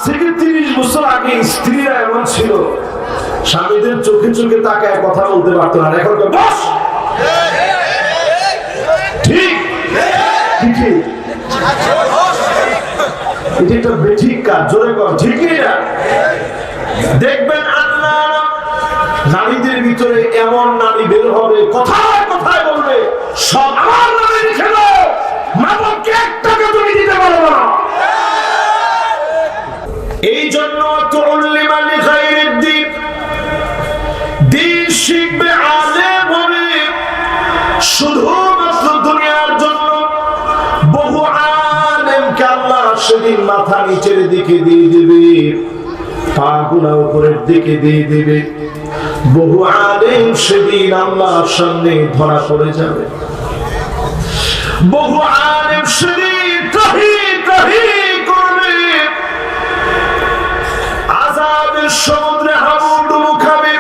থেকে 30 বছর আগে স্ত্রীরা এমন ছিল, স্বামীদের চোখে চোখে তাকায় কথা বলতে পারতো না। এখন তো বস ঠিক ঠিক এটা একটা বেঠিক কাজ, জোরে কর ঠিকই না। দেখবেন আল্লাহ নারীদের ভিতরে এমন নারী বের হবে, কথায় কথায় বলবে সব আমার নামে লিখে দাও, মা বাপকে 1 টাকা তুমি দিতে পারবে না। এই জন্য তুল্লিমা লিগাইরিদ দ্বীন, দ্বীন শিখবে, আলেম হবে শুধুমাত্র দুনিয়ার জন্য। বহু আলেমকে আল্লাহ সেদিন মাথা নিচের দিকে দিয়ে দিবে, পা গুলা উপরের দিকে দিয়ে দিবে। বহু আলেম সেদিন আল্লাহর সামনে ধরা পড়ে যাবে। বহু আলেম সেদিন কাহি কাহি করবে, আযাবের সমুদ্রে হাবুডুবু খাবে।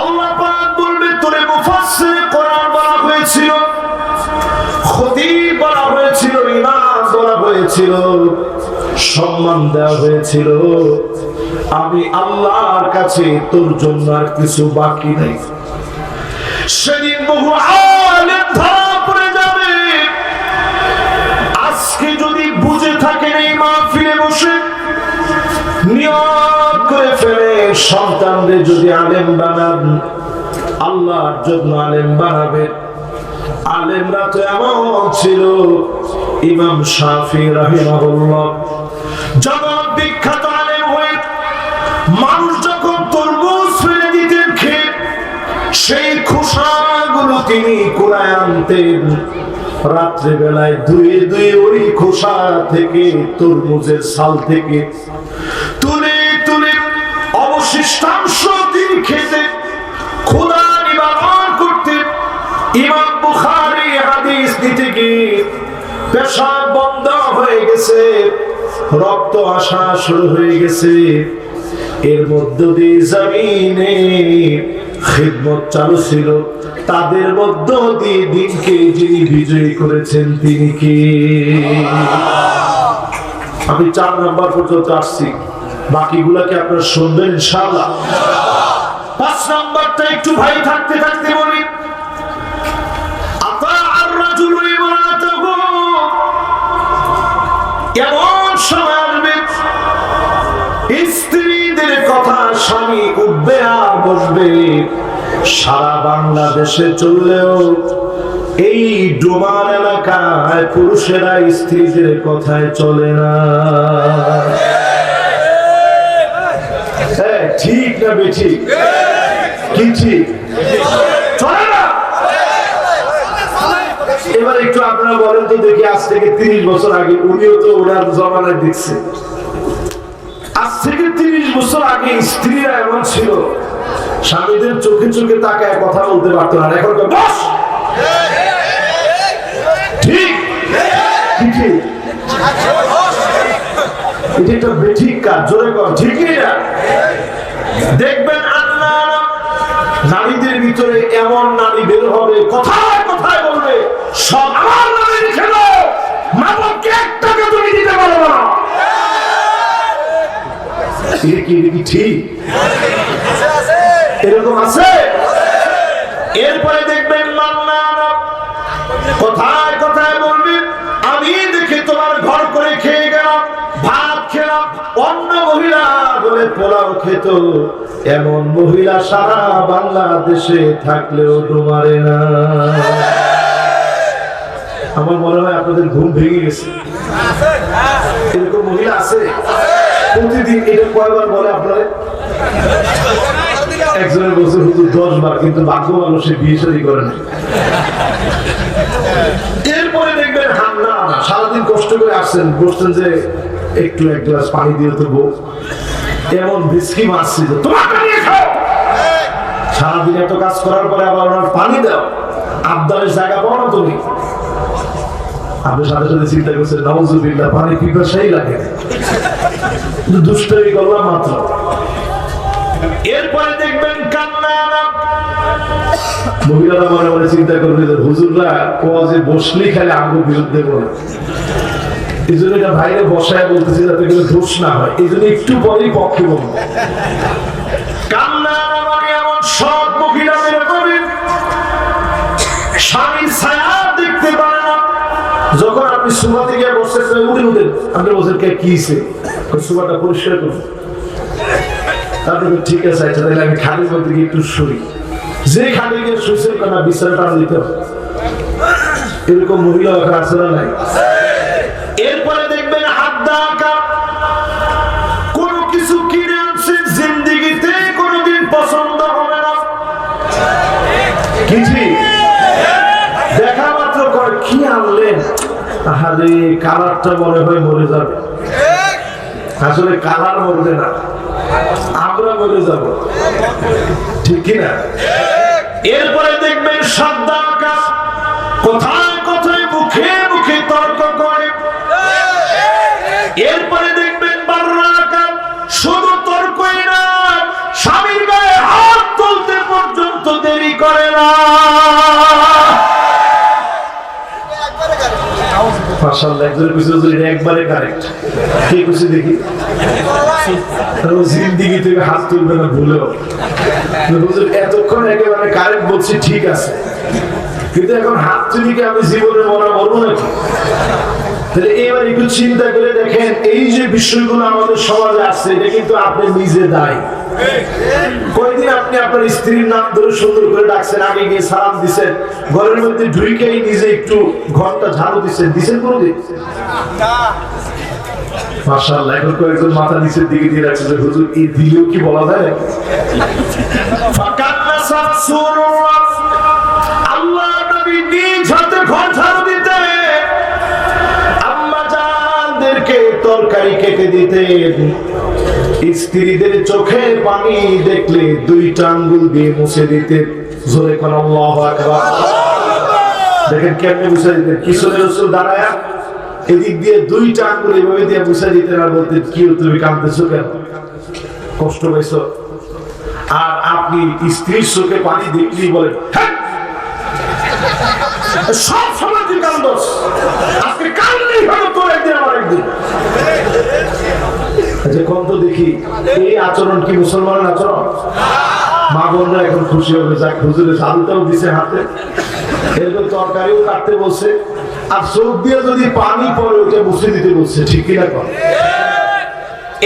আল্লাহ পাক বলবে তোরে মুফাসসির কোরআন বলা হয়েছিল, খতীব বলা হয়েছিল, ইমাম বলা হয়েছিল, সম্মান দেওয়া হয়েছিল, আমি আল্লাহর কাছে তোর জন্য আর কিছু বাকি নাই। সেদিন বহু আলেম ধরা পড়ে যাবে। আজকে যদি বুঝে থাকেন এই মাহফিলে বসে নিয়ত করে ফেলে সন্তানদের যদি আলেম বানান, আল্লাহর জন্য আলেম বানাবে। আলেমরা তো এমন ছিল, ইমাম শাফি রাহিমাহুল্লাহ জগৎ বিখ্যাত আলেম হয়ে মানুষ যখন তরমুজ ফেলে দিতেন খেয়ে, সেই খোসাগুলো তিনি কুড়ায় আনতেন। রাত্রে বেলায় ধুয়ে ধুয়ে ওই খোসা থেকে, তরমুজের ছাল থেকে তুলে তুলে অবশিষ্টাংশ তিনি খেতে খোদা নিবারণ করতেন। ইমাম বুখারী হাদিস দিতে গিয়ে পেশাব বন্ধ হয়ে গেছে, রক্ত আসা শুরু হয়ে গেছে। এর মধ্য দিয়ে জমিনে খিদমত চালু ছিল। তাদের মধ্য দিয়ে দিনকে যিনি বিজয়ী করেছেন তিনি কে? আমি 4 নাম্বার পর্যন্ত আসছি, বাকিগুলাকে আপনারা শুনবেন ইনশাআল্লাহ। 5 নাম্বারটা একটু ভাই থাকতে থাকতে বলি, আতাআর রাজুলু ইমরাতাহু। এমন সময় আসবে স্ত্রীদের কথা স্বামী উঠবে আর বসবে। সারা বাংলাদেশে চললেও এই ডোমার এলাকায় পুরুষেরা স্ত্রীদের কথায় চলে না। ঠিক না বেঠিক? কি ঠিক? চলে না। এবার একটু আপনারা বলেন তো দেখি, আজ থেকে 30 বছর আগে, উনিও তো ওনার জমানায় দেখছে, আজ থেকে 30 বছর আগে স্ত্রীরা এমন ছিল, স্বামীদের চোখে চোখে তাকায় কথা বলতে পারতো না। এখন তো বস ঠিক ঠিক এটা একটা বেঠিক কাজ, জোরে কর ঠিকই না। দেখবেন আল্লাহ নারীদের ভিতরে এমন নারী বের হবে, কথায় কথায় বলবে সব আমার নামে লিখে দাও, মা বাপকে 1 টাকা তুমি দিতে পারবে না। এটা কি ঠিক? এরকম আছে? এরপরে দেখবেন কথায় কথায় বলবে আমি দেখে তোমার ঘর করে খেয়ে গেলাম, ভাত খেলাম, অন্য মহিলা বলে পোলাও খেত। এমন মহিলা সারা বাংলাদেশে থাকলেও তোমারে না। আমার মনে হয় আপনাদের ঘুম ভেঙে গেছে। এরকম মহিলা আছে প্রতিদিন। এটা কয়বার বলে আপনারা? একজনের বছর হুজুর 10 বার, কিন্তু ভাগ্য মানুষের বিয়ে শাদী করে না। এরপরে দেখবেন হান্না সারাদিন কষ্ট করে আসছেন, বসছেন যে একটু 1 গ্লাস পানি দিয়ে তো বউ এমন বিস্কি মারছি যে তোমার পানি খাও। সারাদিন এত কাজ করার পরে আবার ওনার পানি দাও, আবদারের জায়গা পাও না তুমি। আপনি সাথে সাথে চিন্তা করছেন নাউজুবিল্লাহ, পানি পিপাসাই লাগে, দুষ্টামি করলাম মাত্র। এরপরে দেখবেন কান্না। মহিলারা মনে মনে চিন্তা করবে হুজুররা ওয়াজে বসলেই খালি আঙ্গুর বিরুদ্ধে বলে, এই জন্য এটা ভাইরে বসায় বলতেছি যাতে করে দোষ না হয়, এই জন্য একটু পরেই পক্ষে বলবো। কান্না মানে এমন সব মহিলা বেরোবেন স্বামীর ছায়া দেখতে পারে না। যখন আপনি সুমা থেকে বসে উঠেন, আপনি বলছেন কে কি সুমাটা পরিষ্কার করুন, তারপরে ঠিক আছে আচ্ছা তাহলে আমি খালির মধ্যে গিয়ে একটু শুই। যে খালি গিয়ে শুয়েছেন কেন বিছানাটা দিতে হবে, এরকম মহিলা ওখানে আছে না নাই? এরপরে দেখবেন হাত ডাকা কোন কিছু কিনে আনছে জিন্দিগিতে কোনদিন পছন্দ হবে না, কিছু দেখা মাত্র করে কি আনলেন, আরে কালারটা মনে হয় মরে যাবে। আসলে কালার মরবে না, আমরা মরে যাব, ঠিক কিনা? এরপরে দেখবেন সাদা আকাশ কোথায় কোথায় মুখে মুখে তর্ক করে। এরপরে দেখবেন বাররা আকাশ শুধু তর্কই না, স্বামীর গায়ে হাত তুলতে পর্যন্ত দেরি করে না। মাশাআল্লাহ, একজনের পিছনে যদি একবারে কারেক্ট, কে খুশি দেখি জিন্দিগি থেকে হাত তুলবে না ভুলেও। এতক্ষণ একেবারে কারেক্ট বলছি, ঠিক আছে, কিন্তু এখন হাত তুলিকে আমি জীবনে মরা বলবো নাকি? তাহলে এবার একটু চিন্তা করে দেখেন, এই যে বিষয়গুলো আমাদের সমাজে আছে, এটা কিন্তু আপনি নিজে দায়ী। কয়দিন আপনি আপনার স্ত্রীর নাম ধরে সুন্দর করে ডাকছেন, আগে গিয়ে সালাম দিচ্ছেন, ঘরের মধ্যে ঢুকেই নিজে একটু ঘরটা ঝাড়ু দিচ্ছেন কোনদিন? মাশাআল্লাহ, এখন কয়েকজন মাথা নিচের দিকে দিয়ে রাখছে, হুজুর এই দিলেও কি বলা যায়? আল্লাহ নবী নিজ হাতে ঘর ঝাড়ু দিতেন, আম্মা জানদেরকে তরকারি কেটে দিতেন, স্ত্রীদের চোখে পানি দেখলে দুইটা আঙ্গুল দিয়ে মুছে দিতেন। জোরে কোন আল্লাহু আকবার। দেখেন কেমনে মুছে দিতেন, কিশোর রাসূল দাঁড়ায়া এদিক দিয়ে দুইটা আঙ্গুল এভাবে দিয়ে মুছে দিতেন আর বলতেন, কি তুমি কাঁদতেছো কেন, কষ্ট পাইছো? আর আপনি স্ত্রীর চোখে পানি দেখলেই বলেন সব সময় তুই কান্দোস, আজকে কান্দলেই হলো তোর একদিন আমার একদিন। আচ্ছা কোন তো দেখি এই আচরণ কি মুসলমানের আচরণ? মা বোনরা এখন খুশি হবে, যাক হুজুরে ঝাড়ুটাও দিছে হাতে, এরপর তরকারিও কাটতে বলছে, আর চোখ দিয়ে যদি পানি পড়ে ওটা মুছে দিতে বলছে, ঠিক কিনা কর?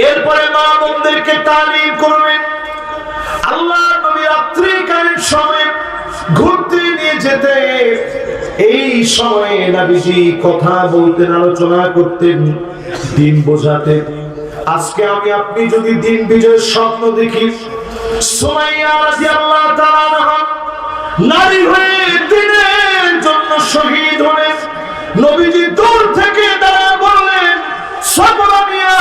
এরপরে মা বোনদেরকে তালিম করবেন। আল্লাহ নবী রাত্রিকালীন সময় ঘুরতে নিয়ে যেতে, এই সময়ে নবীজি কথা বলতেন, আলোচনা করতেন, দিন বোঝাতেন। আজকে আমি আপনি যদি দিন বিজয়ের স্বপ্ন দেখি, সুমাইয়া রাদিয়াল্লাহু তাআলা আনহা নারী হয়ে দিনের জন্য শহীদ হলেন। নবীজি দূর থেকে দাঁড়িয়ে বললেন, সাবরান ইয়া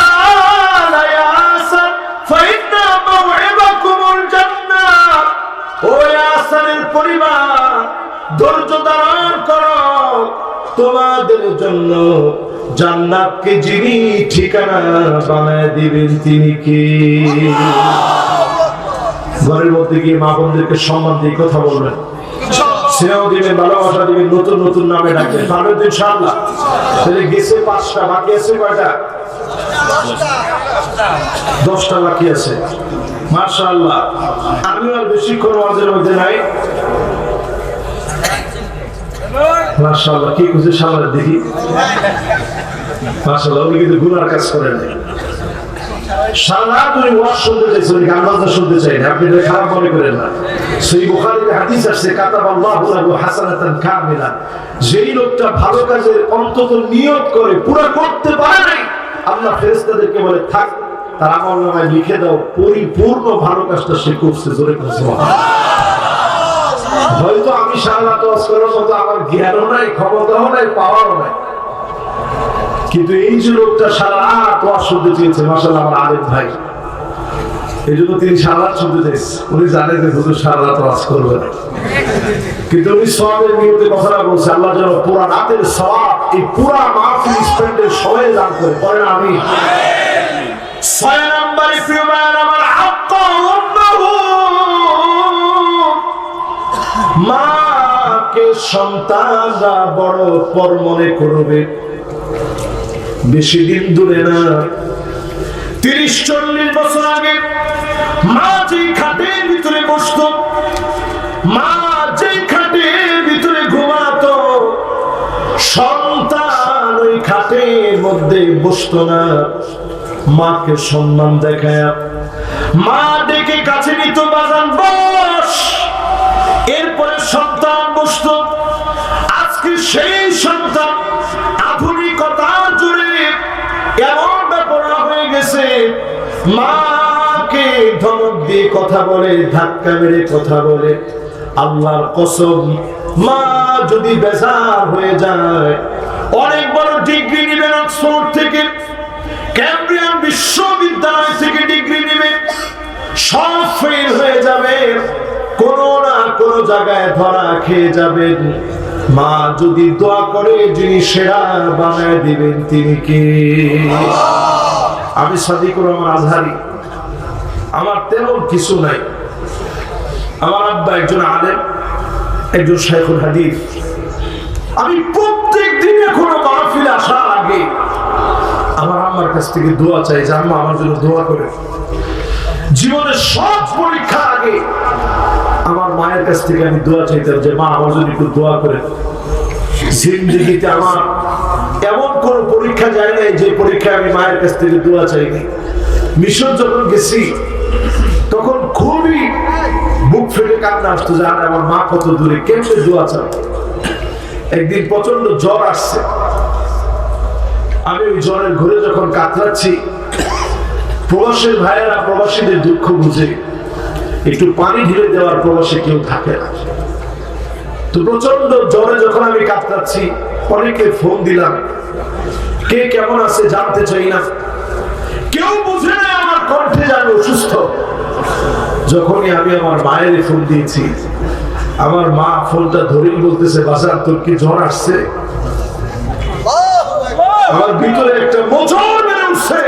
ইয়াসার ফাইন্না মাওইদাকুমুল জান্নাহ। ও ইয়াসারের পরিবার, ধৈর্য ধারণ করো, তোমাদের জন্য জান্নাতকে যিনি ঠিকানা বানায় দিবেন তিনি কে? ঘরের মধ্যে গিয়ে মা বোনদেরকে সম্মান দিয়ে কথা বলবেন, স্নেহ দিবেন, ভালোবাসা দিবেন, নতুন নতুন নামে ডাকবেন, পারবেন তো ইনশাআল্লাহ? তাহলে গেছে 5টা, বাকি আছে কয়টা? 10টা বাকি আছে। মাশাআল্লাহ, আমি আর বেশিক্ষণ ওয়াজের মধ্যে নাই। মাশাআল্লাহ, কি খুশি সামনে দেখি। মাশাআল্লাহ, উনি কিন্তু গুনার কাজ করেন না। সারা তুমি ওয়াজ শুনতে চাইছেন, গান বাজনা শুনতে চাই না, আপনি এটা খারাপ মনে করেন না। সহিহ বুখারীতে হাদিস আছে, কাতাবাল্লাহু লাহু হাসানাতান কামিলা। যেই লোকটা ভালো কাজের অন্তত নিয়ত করে পুরো করতে পারে নাই, আল্লাহ ফেরেশতাদেরকে বলে থাক, তার আমলনামায় লিখে দাও পরিপূর্ণ ভালো কাজটা সে করছে। জোরে করে সুবহানাল্লাহ। হয়তো আমি সারা রাত ওয়াজ করার মতো আমার জ্ঞানও নাই, ক্ষমতাও নাই, পাওয়ারও নাই, কিন্তু এই যে লোকটা সারা রাত ওয়াজ শুনতে চেয়েছে, মাশাআল্লাহ আমার আরেক ভাই, এই জন্য তিনি সারা রাত শুনতে চেয়েছে। উনি জানেন যে হুজুর সারা রাত ওয়াজ করবে না, কিন্তু উনি সওয়াবের নিয়তে কথাটা বলছে, আল্লাহ যেন পুরা রাতের সওয়াব এই পুরা মাহফিল স্পেন্ডের সময় দান করে। পরে আমি 6 নম্বরে প্রিয় ভাইরা আমার, হাক্কা উম্মাহু, মাকে সন্তানরা বড় পর মনে করবে। বেশি দিন দূরে না, 30-40 বছর আগে মা যেই খাটের ভিতরে বসতো, মা যেই খাটের ভিতরে ঘুমাতো, সন্তান ওই খাটের মধ্যে বসতো না। মাকে সম্মান দেখায় মা ডেকে কাছে নিত, বাজান বস, এরপরে সন্তান বসতো। আজকে সেই সন্তান আধুনিকতার জোরে এমন ব্যাপার হয়ে গেছে, মাকে ধমক দিয়ে কথা বলে, ধাক্কা মেরে কথা বলে। আল্লাহর কসম, মা যদি বেজার হয়ে যায়, অনেক বড় ডিগ্রি নেবেন অক্সফোর্ড থেকে, ক্যামব্রিয়ান বিশ্ববিদ্যালয় থেকে ডিগ্রি নেবে, সব ফেল হয়ে যাবে, কোনো না কোনো জায়গায় ধরা খেয়ে যাবেন। মা যদি দোয়া করে, যিনি সেরা বানায় দিবেন তিনি কে? আমি সাদিকুর রহমান আজহারি, আমার তেমন কিছু নাই। আমার আব্বা একজন আলেম, একজন শাইখুল হাদিস। আমি প্রত্যেক দিন কোনো মাহফিলে আসার আগে আমার আম্মার কাছ থেকে দোয়া চাই যে আম্মা আমার জন্য দোয়া করে। জীবনের সব পরীক্ষার আগে আমার মায়ের কাছ থেকে আমি দোয়া চাইতাম যে মা আমার জন্য একটু দোয়া করে। জিন্দেগিতে আমার এমন কোন পরীক্ষা যায় নাই যে পরীক্ষায় আমি মায়ের কাছ থেকে দোয়া চাইনি। মিশন যখন গেছি তখন খুবই বুক ফেটে কান্না আসতো যে আমার মা কত দূরে, কেমনে দোয়া চাই। একদিন প্রচন্ড জ্বর আসছে, আমি ওই জ্বরের ঘুরে যখন কাতরাচ্ছি, প্রবাসের ভাইয়েরা প্রবাসীদের দুঃখ বুঝে, একটু পানি ঢেলে দেওয়ার প্রবাসে কেউ থাকে না। তো প্রচন্ড জ্বরে যখন আমি কাতরাচ্ছি, অনেকে ফোন দিলাম, কে কেমন আছে জানতে চাই না, কেউ বুঝে না আমার কণ্ঠে যে আমি অসুস্থ। যখনই আমি আমার মায়ের ফোন দিয়েছি, আমার মা ফোনটা ধরেই বলতেছে, বাজার তোর কি জ্বর আসছে? আমার ভিতরে একটা মোচড় মেরে উঠছে।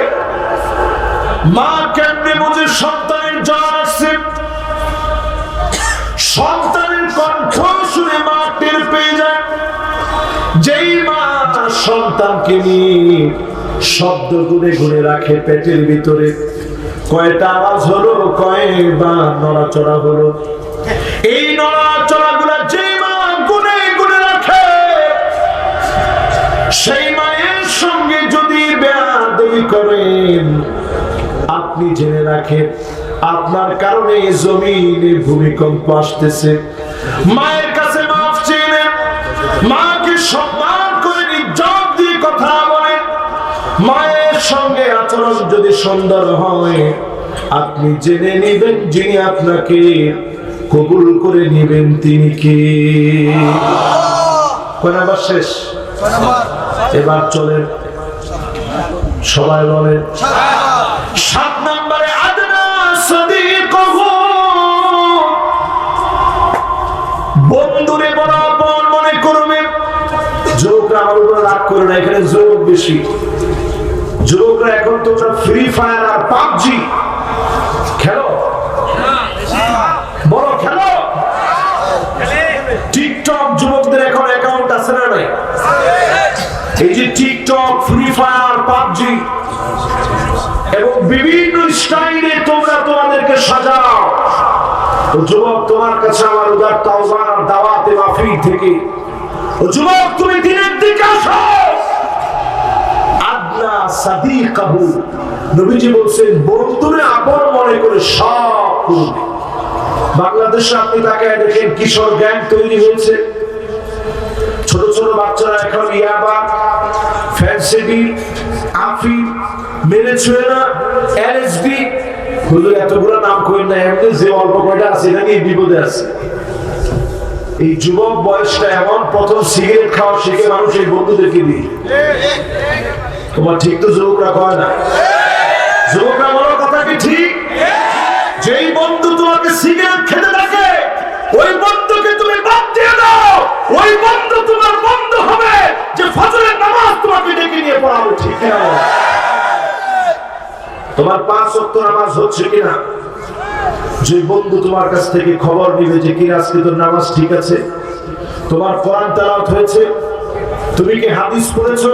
মা কেমনে বুঝে সন্তানের জ্বর আসছে? সন্তানের কণ্ঠ শুনে মা টের পেয়ে যায়। যেই মা সন্তানকে নিয়ে শব্দ গুনে গুনে রাখে পেটের ভিতরে, কয়টা আওয়াজ হলো, কয়বার নড়াচড়া হলো, এই নড়াচড়া গুলা যে মা গুনে গুনে রাখে, সেই মায়ের সঙ্গে যদি বেয়াদবি করেন, আপনি জেনে রাখেন আপনার কারণে জমিনে ভূমিকম্প আসতেছে। মায়ের কাছে মাফ চেয়ে, মাকে সম্মান করে ইজ্জত দিয়ে কথা বলেন। মায়ের সঙ্গে আচরণ যদি সুন্দর হয়, আপনি জেনে নেবেন যিনি আপনাকে কবুল করে নেবেন তিনি কে। কোনবার শেষ, এবার চলে সবাই বলেন 7 নম্বরে আদনা সাদিকুহু, বন্ধুরে বড় আপন মনে করবে। যুবকরা আমার উপর রাগ করে না, এখানে যুবক বেশি। যুবকরা এখন তোমরা ফ্রি ফায়ার আর পাবজি খেলো, বড় খেলো। টিকটক যুবকদের এখন অ্যাকাউন্ট আছে না নাই? এই যে টিকটক, ফ্রি ফায়ার, পাবজি এবং বিভিন্ন স্টাইলে তোমরা তোমাদেরকে সাজাও। ও যুবক, তোমার কাছে আমার উদার তাওবার দাওয়াতে মাফি থেকে, ও যুবক তুমি দিনের দিকে আসো। আদনা সাদিকাহু, নবীজি বলছেন বন্ধুরে আপন মনে করে সব করবে। বাংলাদেশে আপনি তাকায় দেখেন কিশোর গ্যাং তৈরি হয়েছে। ছোট ছোট বাচ্চারা এখন ইয়াবা, ফ্যান্সিডি, আফি, মেরেছুয়েনা, এলএসডি, হুজুর এতগুলো নাম করেন না, এমনি যে অল্প কয়টা আছে এটা নিয়ে বিপদে আছে। এই যুবক বয়সটা এমন, প্রথম সিগারেট খাওয়া শিখে মানুষ এই বন্ধুদেরকে দিয়ে। তোমার ঠিক তো যুবকরা কয় না? যুবকরা বলার কথা কি ঠিক? যেই বন্ধু তোমাকে সিগারেট খেতে থাকে, ওই বন্ধুকে তুমি বাদ দিয়ে দাও। ওই বন্ধু তোমার বন্ধু হবে যে ফজরের নামাজ তোমাকে ডেকে নিয়ে পড়াবে, ঠিক না? তোমার 5 ওয়াক্ত নামাজ হচ্ছে কিনা, যে বন্ধু তোমার কাছ থেকে খবর নিবে যে কি আজকে তোর নামাজ ঠিক আছে, তোমার কোরআন তেলাওয়াত হয়েছে, তুমি কি হাদিস পড়েছো।